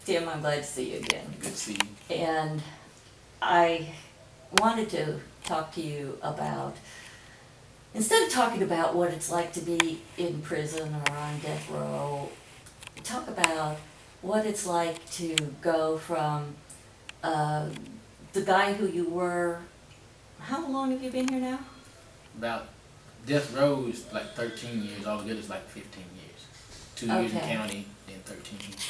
Tim, I'm glad to see you again. Good to see you. And I wanted to talk to you about, instead of talking about what it's like to be in prison or on death row, talk about what it's like to go from the guy who you were. How long have you been here now? About death row is like 13 years. Altogether it's like 15 years. 2 years in Okay. county, then 13 years.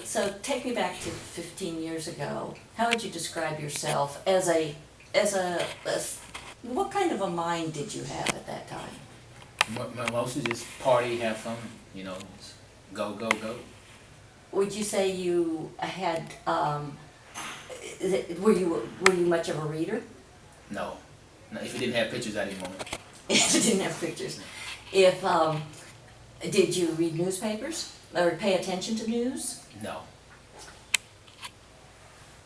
So take me back to 15 years ago. How would you describe yourself as what kind of a mind did you have at that time? Mostly just party, have fun, you know, just go, go, go. Would you say you had, were you much of a reader? No. No, if you didn't have pictures, I didn't want it. If you didn't have pictures. If, did you read newspapers or pay attention to news? No.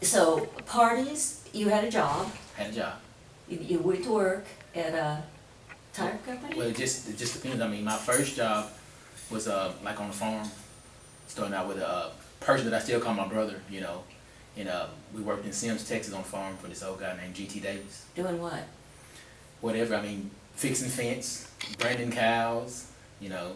So parties, you had a job, Had a job. you went to work at a tire company? Well, it just depends. I mean, my first job was like on the farm, starting out with a person that I still call my brother, you know. And we worked in Sims, Texas on the farm for this old guy named G.T. Davis. Doing what? Whatever, I mean, fixing fence, branding cows, you know,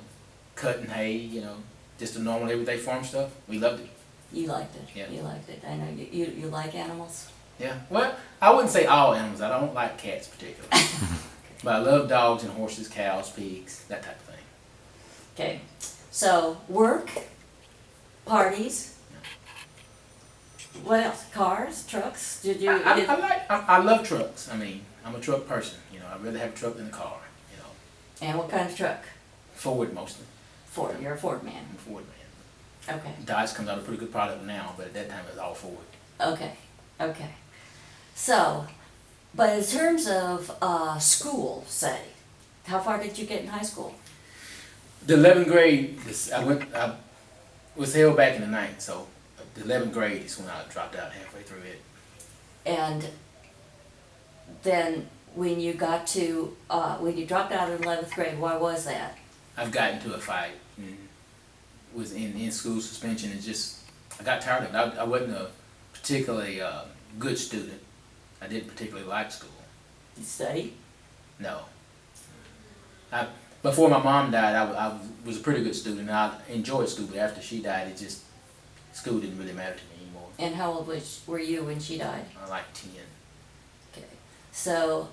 cutting hay, you know, just the normal everyday farm stuff. We loved it. You liked it? Yeah. You liked it. I know you like animals? Yeah, well, I wouldn't say all animals. I don't like cats particularly. But I love dogs and horses, cows, pigs, that type of thing. Okay, so work, parties, what else? Cars, trucks? Did you? I love trucks. I mean, I'm a truck person. You know, I'd rather have a truck than a car. You know, And what kind of truck? Ford mostly. Ford. You're a Ford man. I'm a Ford man. Okay. Dodge comes out a pretty good product now, but at that time it was all Ford. Okay. Okay. So, but in terms of school, say, how far did you get in high school? The 11th grade, I was held back in the 9th, so the 11th grade is when I dropped out halfway through it. And then when you got to, when you dropped out in 11th grade, why was that? I've gotten into a fight and was in school suspension and just, I got tired of it. I wasn't a particularly good student. I didn't particularly like school. Did you study? No. Before my mom died, I was a pretty good student. I enjoyed school, but after she died, school didn't really matter to me anymore. And how old were you when she died? I was like 10. Okay. So,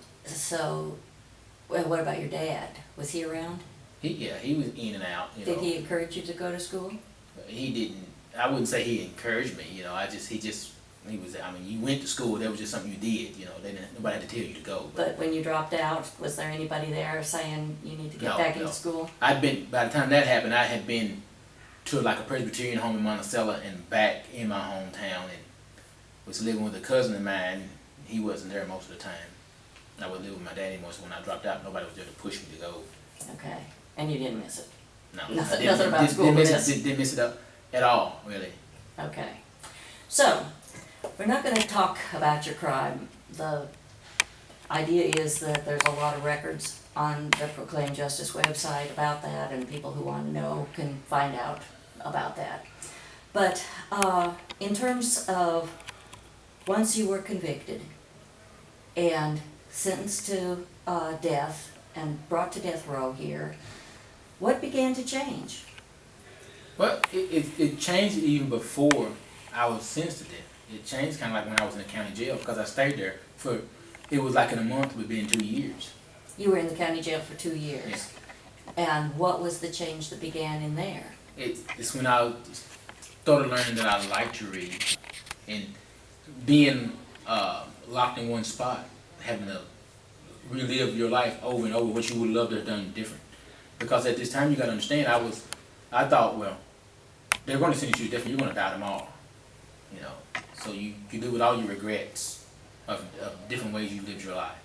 well, what about your dad? Was he around? He was in and out. You know. Did he encourage you to go to school? He didn't. I wouldn't say he encouraged me. You know, he was. I mean, you went to school. That was just something you did. You know, nobody had to tell you to go. But when you dropped out, was there anybody there saying you need to get back into school? By the time that happened, I had been to like a Presbyterian home in Monticello and back in my hometown, and was living with a cousin of mine. He wasn't there most of the time. I would live with my dad anymore, so when I dropped out, nobody was there to push me to go. Okay. And you didn't miss it? No. Nothing about school didn't miss it up at all, really. Okay. So, we're not going to talk about your crime. The idea is that there's a lot of records on the Proclaim Justice website about that, and people who want to know can find out about that. But in terms of once you were convicted and sentenced to death and brought to death row here, what began to change? Well, it changed even before I was sentenced to death. It changed kind of like when I was in the county jail, because I stayed there for, it was like in a month, it would be in 2 years. You were in the county jail for 2 years. Yeah. And what was the change that began in there? It's when I started learning that I liked to read, and being locked in one spot, having to relive your life over and over, what you would love to have done different. Because at this time, you got to understand, I thought, well, they're going to sentence you to death, and you're going to die tomorrow. You know, so you live with all your regrets of different ways you lived your life.